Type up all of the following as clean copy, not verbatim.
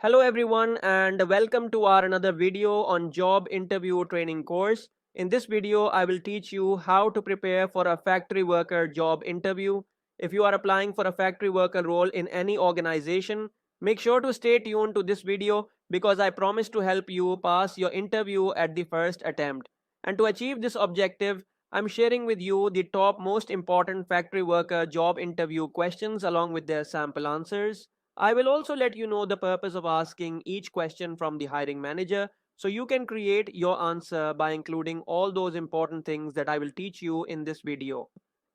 Hello everyone and welcome to our another video on job interview training course. In this video, I will teach you how to prepare for a factory worker job interview. If you are applying for a factory worker role in any organization, make sure to stay tuned to this video because I promise to help you pass your interview at the first attempt. And to achieve this objective, I'm sharing with you the top most important factory worker job interview questions along with their sample answers. I will also let you know the purpose of asking each question from the hiring manager so you can create your answer by including all those important things that I will teach you in this video.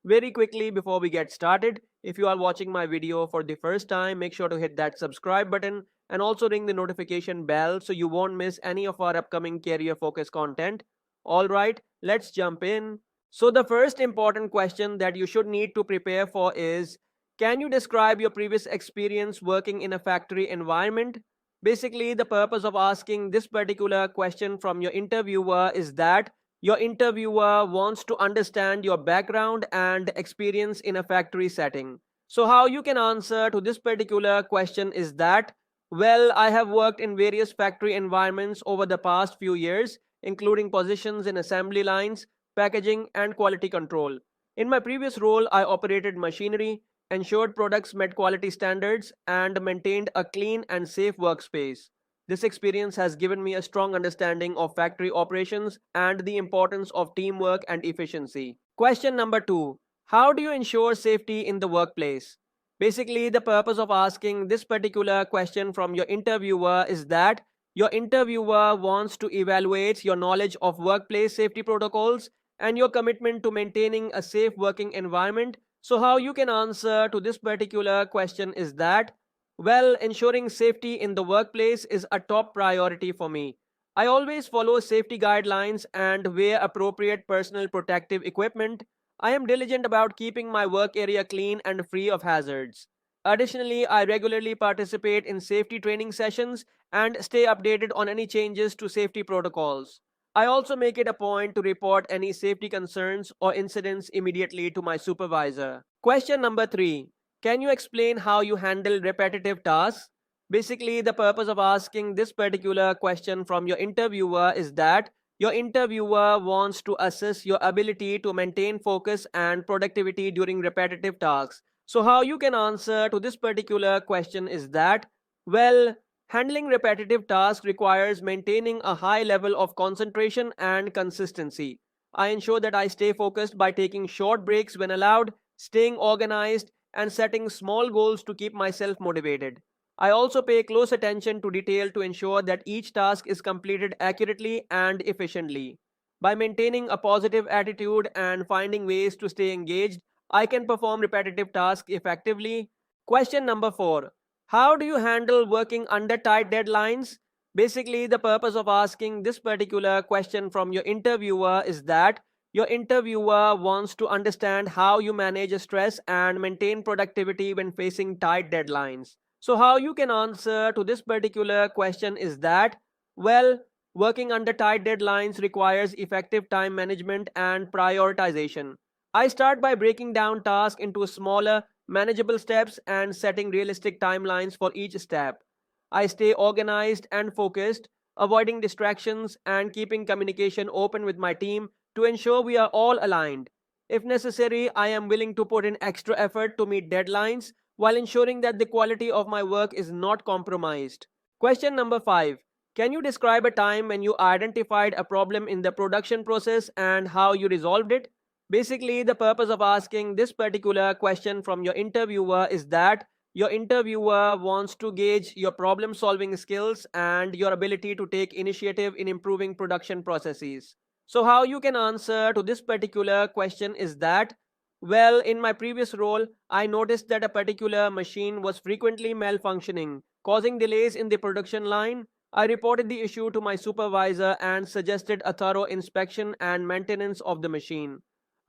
Very quickly before we get started, if you are watching my video for the first time, make sure to hit that subscribe button and also ring the notification bell so you won't miss any of our upcoming career focused content. Alright, let's jump in. So the first important question that you should need to prepare for is, can you describe your previous experience working in a factory environment? Basically, the purpose of asking this particular question from your interviewer is that your interviewer wants to understand your background and experience in a factory setting. So, how you can answer to this particular question is that, well, I have worked in various factory environments over the past few years, including positions in assembly lines, packaging, and quality control. In my previous role, I operated machinery, ensured products met quality standards, and maintained a clean and safe workspace. This experience has given me a strong understanding of factory operations and the importance of teamwork and efficiency. Question number two: how do you ensure safety in the workplace? Basically, the purpose of asking this particular question from your interviewer is that your interviewer wants to evaluate your knowledge of workplace safety protocols and your commitment to maintaining a safe working environment. So, how you can answer to this particular question is that, well, ensuring safety in the workplace is a top priority for me. I always follow safety guidelines and wear appropriate personal protective equipment. I am diligent about keeping my work area clean and free of hazards. Additionally, I regularly participate in safety training sessions and stay updated on any changes to safety protocols. I also make it a point to report any safety concerns or incidents immediately to my supervisor. Question number three: can you explain how you handle repetitive tasks? Basically, the purpose of asking this particular question from your interviewer is that your interviewer wants to assess your ability to maintain focus and productivity during repetitive tasks. So, how you can answer to this particular question is that, well, handling repetitive tasks requires maintaining a high level of concentration and consistency. I ensure that I stay focused by taking short breaks when allowed, staying organized, and setting small goals to keep myself motivated. I also pay close attention to detail to ensure that each task is completed accurately and efficiently. By maintaining a positive attitude and finding ways to stay engaged, I can perform repetitive tasks effectively. Question number four: how do you handle working under tight deadlines? Basically, the purpose of asking this particular question from your interviewer is that your interviewer wants to understand how you manage stress and maintain productivity when facing tight deadlines. So, how you can answer to this particular question is that, well, working under tight deadlines requires effective time management and prioritization. I start by breaking down tasks into smaller, manageable steps and setting realistic timelines for each step. I stay organized and focused, avoiding distractions and keeping communication open with my team to ensure we are all aligned. If necessary, I am willing to put in extra effort to meet deadlines while ensuring that the quality of my work is not compromised. Question number 5: can you describe a time when you identified a problem in the production process and how you resolved it? Basically, the purpose of asking this particular question from your interviewer is that your interviewer wants to gauge your problem solving skills and your ability to take initiative in improving production processes. So, how you can answer to this particular question is that, well, in my previous role, I noticed that a particular machine was frequently malfunctioning, causing delays in the production line. I reported the issue to my supervisor and suggested a thorough inspection and maintenance of the machine.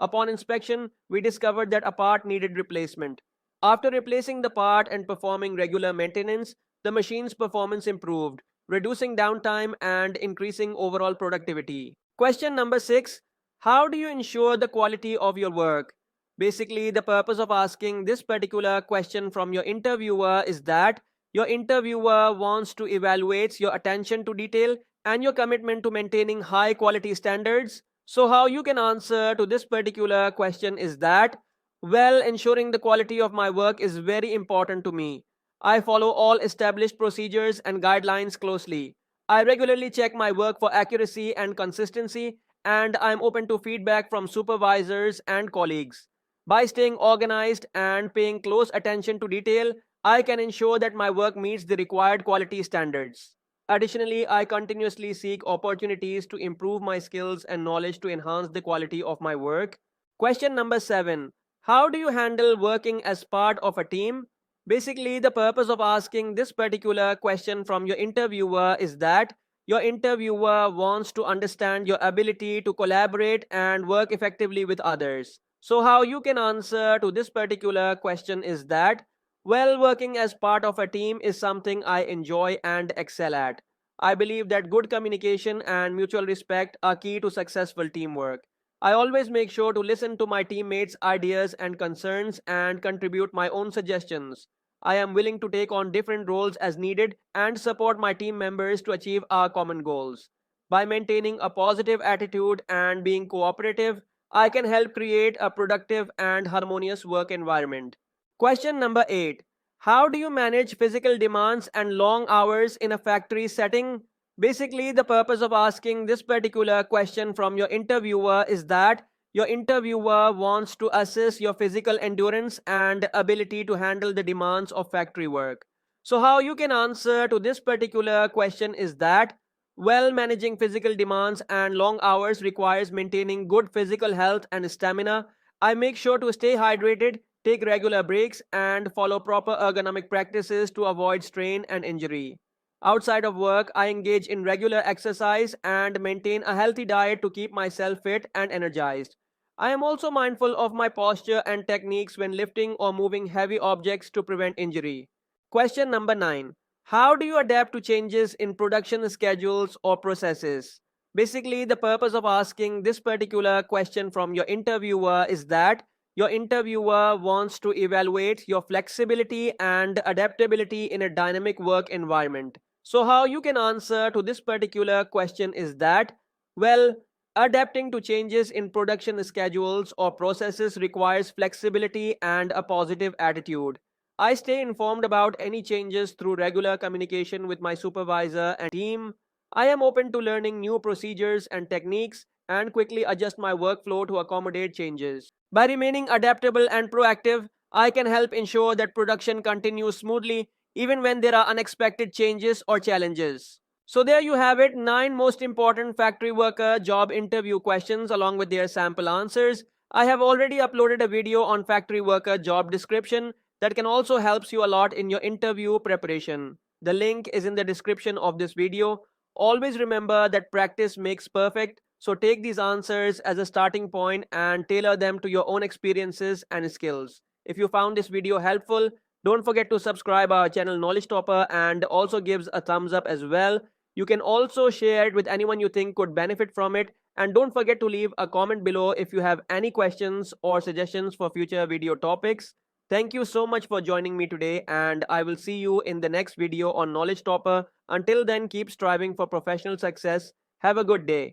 Upon inspection, we discovered that a part needed replacement. After replacing the part and performing regular maintenance, the machine's performance improved, reducing downtime and increasing overall productivity. Question number 6: how do you ensure the quality of your work? Basically, the purpose of asking this particular question from your interviewer is that Your interviewer wants to evaluate your attention to detail and your commitment to maintaining high quality standards. So, how you can answer to this particular question is that, well, ensuring the quality of my work is very important to me. I follow all established procedures and guidelines closely. I regularly check my work for accuracy and consistency, and I'm open to feedback from supervisors and colleagues. By staying organized and paying close attention to detail, I can ensure that my work meets the required quality standards. Additionally, I continuously seek opportunities to improve my skills and knowledge to enhance the quality of my work. Question number 7. How do you handle working as part of a team? Basically, the purpose of asking this particular question from your interviewer is that your interviewer wants to understand your ability to collaborate and work effectively with others. So, how you can answer to this particular question is that, well, working as part of a team is something I enjoy and excel at. I believe that good communication and mutual respect are key to successful teamwork. I always make sure to listen to my teammates' ideas and concerns and contribute my own suggestions. I am willing to take on different roles as needed and support my team members to achieve our common goals. By maintaining a positive attitude and being cooperative, I can help create a productive and harmonious work environment. Question number 8. How do you manage physical demands and long hours in a factory setting? Basically, the purpose of asking this particular question from your interviewer is that your interviewer wants to assess your physical endurance and ability to handle the demands of factory work. So, how you can answer to this particular question is that, well, managing physical demands and long hours requires maintaining good physical health and stamina. I make sure to stay hydrated, take regular breaks, and follow proper ergonomic practices to avoid strain and injury. Outside of work, I engage in regular exercise and maintain a healthy diet to keep myself fit and energized. I am also mindful of my posture and techniques when lifting or moving heavy objects to prevent injury. Question number 9. How do you adapt to changes in production schedules or processes? Basically, the purpose of asking this particular question from your interviewer is that your interviewer wants to evaluate your flexibility and adaptability in a dynamic work environment. So, how you can answer to this particular question is that, well, adapting to changes in production schedules or processes requires flexibility and a positive attitude. I stay informed about any changes through regular communication with my supervisor and team. I am open to learning new procedures and techniques and quickly adjust my workflow to accommodate changes. By remaining adaptable and proactive, I can help ensure that production continues smoothly even when there are unexpected changes or challenges. So, there you have it, 9 most important factory worker job interview questions along with their sample answers. I have already uploaded a video on factory worker job description that can also helps you a lot in your interview preparation. The link is in the description of this video. Always remember that practice makes perfect, so take these answers as a starting point and tailor them to your own experiences and skills. If you found this video helpful, don't forget to subscribe our channel Knowledge Topper and also gives a thumbs up as well. You can also share it with anyone you think could benefit from it, and don't forget to leave a comment below if you have any questions or suggestions for future video topics. Thank you so much for joining me today, and I will see you in the next video on Knowledge Topper. Until then, keep striving for professional success. Have a good day.